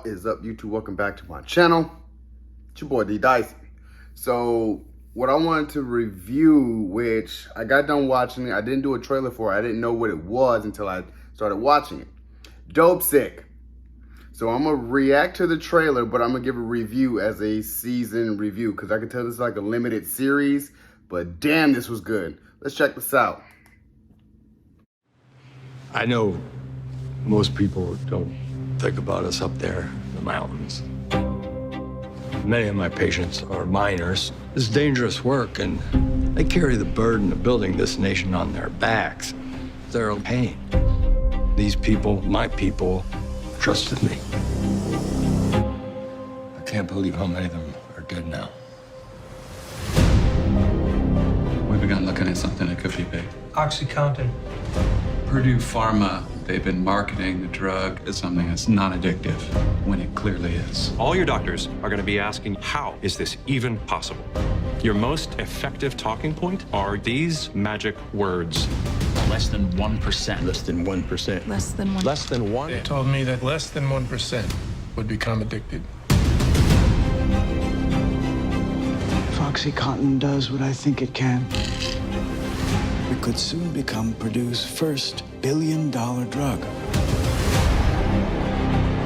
What is up, YouTube? Welcome back to my channel. It's your boy D Dicey. So what I wanted to review, which I got done watching it, I didn't do a trailer for it. I didn't know what it was until I started watching it. Dopesick. So I'm gonna react to the trailer, but I'm gonna give a review as a season review because I can tell this is like a limited series, but damn, this was good. Let's check this out. I know most people don't think about us up there in the mountains. Many of my patients are miners. It's dangerous work, and they carry the burden of building this nation on their backs. They're in pain. These people, my people, trusted me. I can't believe how many of them are dead now. We've begun looking at something that could be big. OxyContin. Purdue Pharma, they've been marketing the drug as something that's non-addictive, when it clearly is. All your doctors are going to be asking, how is this even possible? Your most effective talking point are these magic words. Less than 1%. Less than 1%. Less than 1%. Less than 1. They told me that less than 1% would become addicted. If OxyContin does what I think it can, we could soon become Purdue's first billion-dollar drug.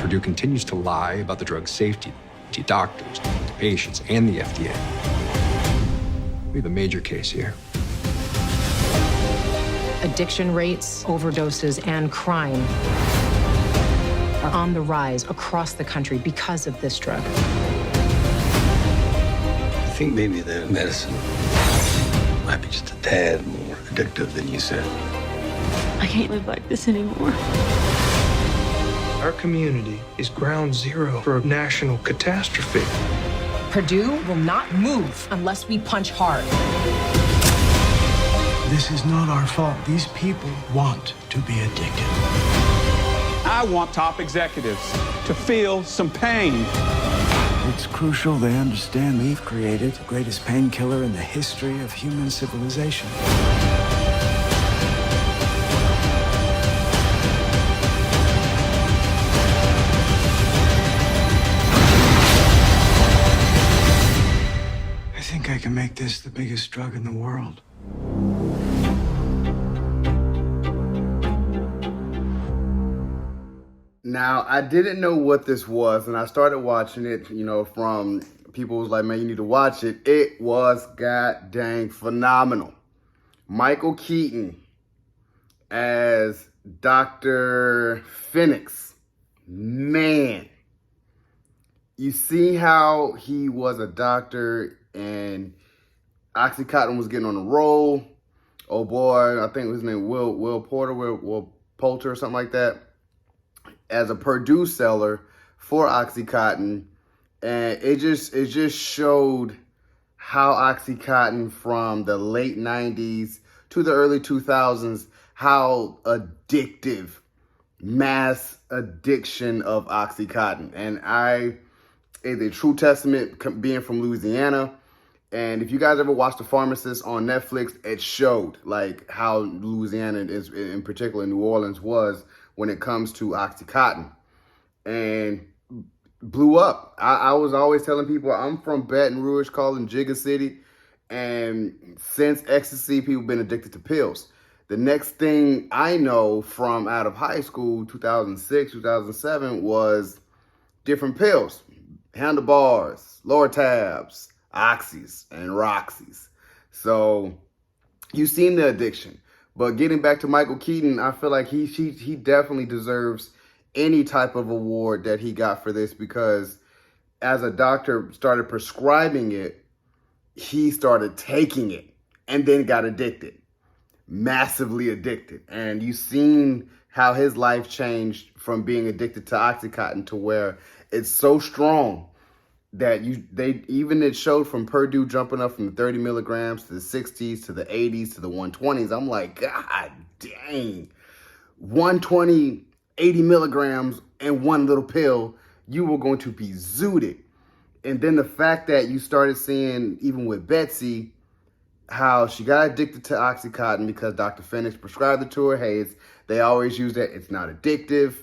Purdue continues to lie about the drug's safety to doctors, to patients, and the FDA. We have a major case here. Addiction rates, overdoses, and crime are on the rise across the country because of this drug. I think maybe the medicine might be just a tad more addictive than you said. I can't live like this anymore. Our community is ground zero for a national catastrophe. Purdue will not move unless we punch hard. This is not our fault. These people want to be addicted. I want top executives to feel some pain. It's crucial they understand we've created the greatest painkiller in the history of human civilization. I think I can make this the biggest drug in the world. Now, I didn't know what this was, and I started watching it, from people was like, man, you need to watch it. It was god dang phenomenal. Michael Keaton as Dr. Phoenix. Man, you see how he was a doctor and OxyContin was getting on the roll. Oh boy, I think his name Will Porter, Will Poulter or something like that, as a Purdue seller for OxyContin. And it just showed how OxyContin from the late 90s to the early 2000s, how addictive, mass addiction of OxyContin. And it's a true testament being from Louisiana. And if you guys ever watched The Pharmacist on Netflix, it showed like how Louisiana is, in particular New Orleans, was when it comes to OxyContin, and blew up. I was always telling people I'm from Baton Rouge, called Jigga City, and since ecstasy, people have been addicted to pills. The next thing I know from out of high school, 2006, 2007, was different pills, handlebars, lower tabs, oxys, and roxys. So you've seen the addiction. But getting back to Michael Keaton, I feel like he definitely deserves any type of award that he got for this, because as a doctor started prescribing it, he started taking it and then got addicted, massively addicted. And you've seen how his life changed from being addicted to OxyContin to where it's so strong that it showed from Purdue jumping up from the 30 milligrams to the 60s to the 80s to the 120s. I'm like, God dang, 120, 80 milligrams and one little pill, you were going to be zooted. And then the fact that you started seeing, even with Betsy, how she got addicted to OxyContin because Dr. Phoenix prescribed it to her. Hey, they always use that. It's not addictive.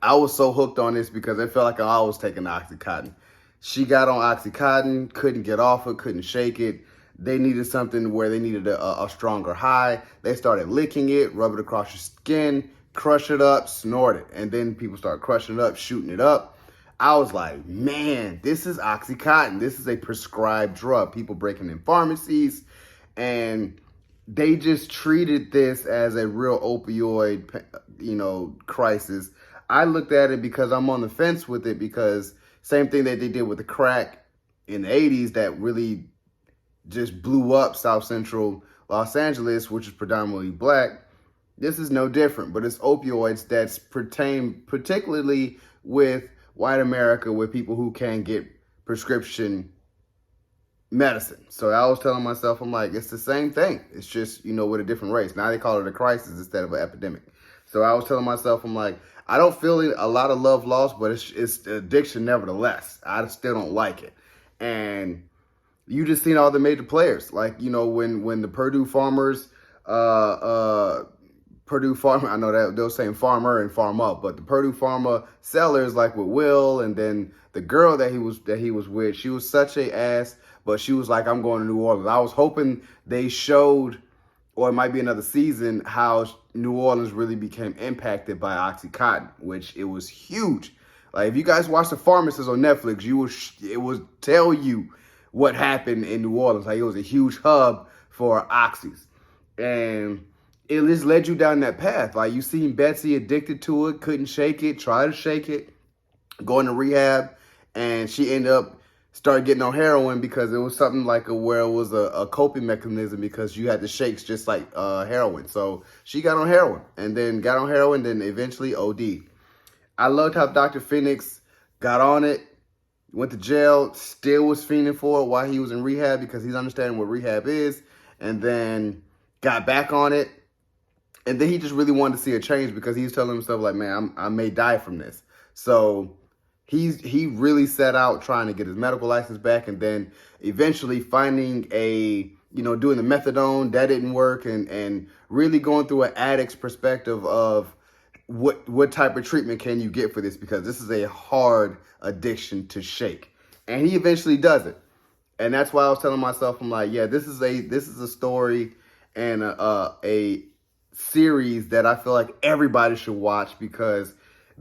I was so hooked on this because it felt like I was taking Oxycontin. She got on Oxycontin, couldn't get off it, couldn't shake it. They needed something where they needed a stronger high. They started licking it, rub it across your skin, crush it up, snort it. And then people start crushing it up, shooting it up. I was like, man, this is Oxycontin. This is a prescribed drug. People breaking in pharmacies, and they just treated this as a real opioid, crisis. I looked at it because I'm on the fence with it, because same thing that they did with the crack in the 80s that really just blew up South Central Los Angeles, which is predominantly black. This is no different, but it's opioids that's pertain particularly with white America, with people who can't get prescription medicine. So I was telling myself, I'm like, it's the same thing. It's just, with a different race. Now they call it a crisis instead of an epidemic. So I was telling myself, I'm like, I don't feel a lot of love lost, but it's addiction nevertheless. I still don't like it. And you just seen all the major players, like, when the Purdue Farmers, Purdue Pharma, I know that they were saying farmer and farm up, but the Purdue Pharma sellers, like with Will, and then the girl that he was with, she was such a ass, but she was like, I'm going to New Orleans. I was hoping they showed, or it might be another season, how New Orleans really became impacted by Oxycontin, which it was huge. Like, if you guys watch The Pharmacist on Netflix, it will tell you what happened in New Orleans. Like, it was a huge hub for oxys. And it just led you down that path. Like, you seen Betsy addicted to it, couldn't shake it, tried to shake it, going to rehab, and she ended up started getting on heroin because it was something like where it was a coping mechanism, because you had the shakes just like heroin. So she got on heroin, and then eventually OD. I loved how Dr. Phoenix got on it, went to jail, still was fiending for it while he was in rehab, because he's understanding what rehab is, and then got back on it. And then he just really wanted to see a change, because he was telling himself, like, man, I may die from this. So he really set out trying to get his medical license back, and then eventually finding doing the methadone, that didn't work, and really going through an addict's perspective of what type of treatment can you get for this, because this is a hard addiction to shake. And he eventually does it. And that's why I was telling myself, I'm like, yeah, this is a story and a series that I feel like everybody should watch, because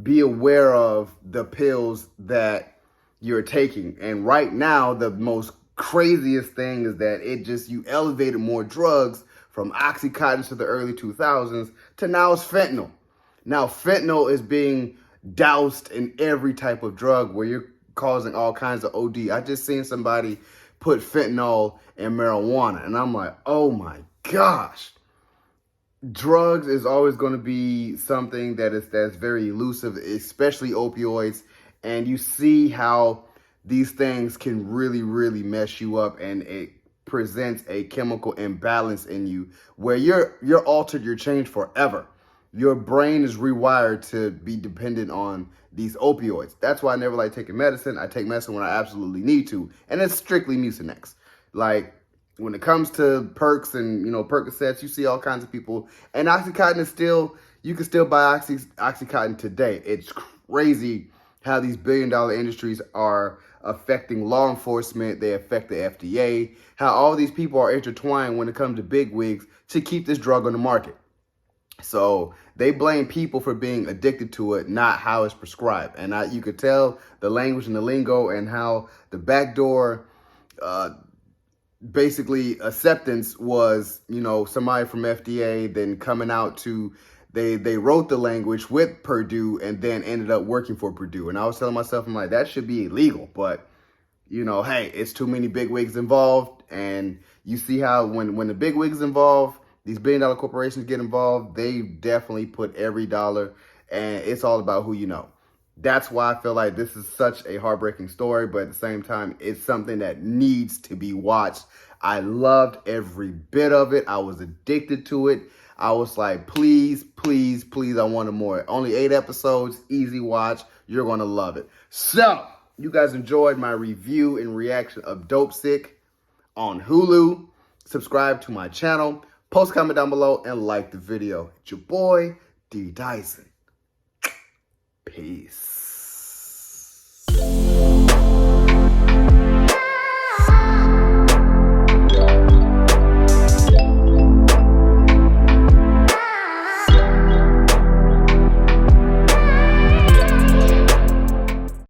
be aware of the pills that you're taking. And right now, the most craziest thing is that you elevated more drugs from Oxycontin to the early 2000s to now it's fentanyl. Now fentanyl is being doused in every type of drug where you're causing all kinds of OD. I just seen somebody put fentanyl in marijuana, and I'm like, oh my gosh. Drugs is always going to be something that's very elusive, especially opioids. And you see how these things can really, really mess you up, and it presents a chemical imbalance in you where you're altered, you're changed forever. Your brain is rewired to be dependent on these opioids. That's why I never like taking medicine. I take medicine when I absolutely need to, and it's strictly Mucinex. Like, when it comes to perks and, Percocets, you see all kinds of people. And Oxycontin is you can still buy Oxycontin today. It's crazy how these billion-dollar industries are affecting law enforcement. They affect the FDA. How all these people are intertwined when it comes to bigwigs to keep this drug on the market. So they blame people for being addicted to it, not how it's prescribed. And you could tell the language and the lingo, and how the backdoor basically acceptance was, somebody from FDA then coming out to, they wrote the language with Purdue and then ended up working for Purdue. And I was telling myself, I'm like, that should be illegal. But, hey, it's too many bigwigs involved. And you see how when the bigwigs involved, these billion-dollar corporations get involved, they definitely put every dollar, and it's all about who you know. That's why I feel like this is such a heartbreaking story, but at the same time, it's something that needs to be watched. I loved every bit of it. I was addicted to it. I was like, please, please, please, I wanted more. Only 8 episodes, easy watch. You're going to love it. So, you guys enjoyed my review and reaction of Dopesick on Hulu. Subscribe to my channel. Post, comment down below, and like the video. It's your boy, D Dyson.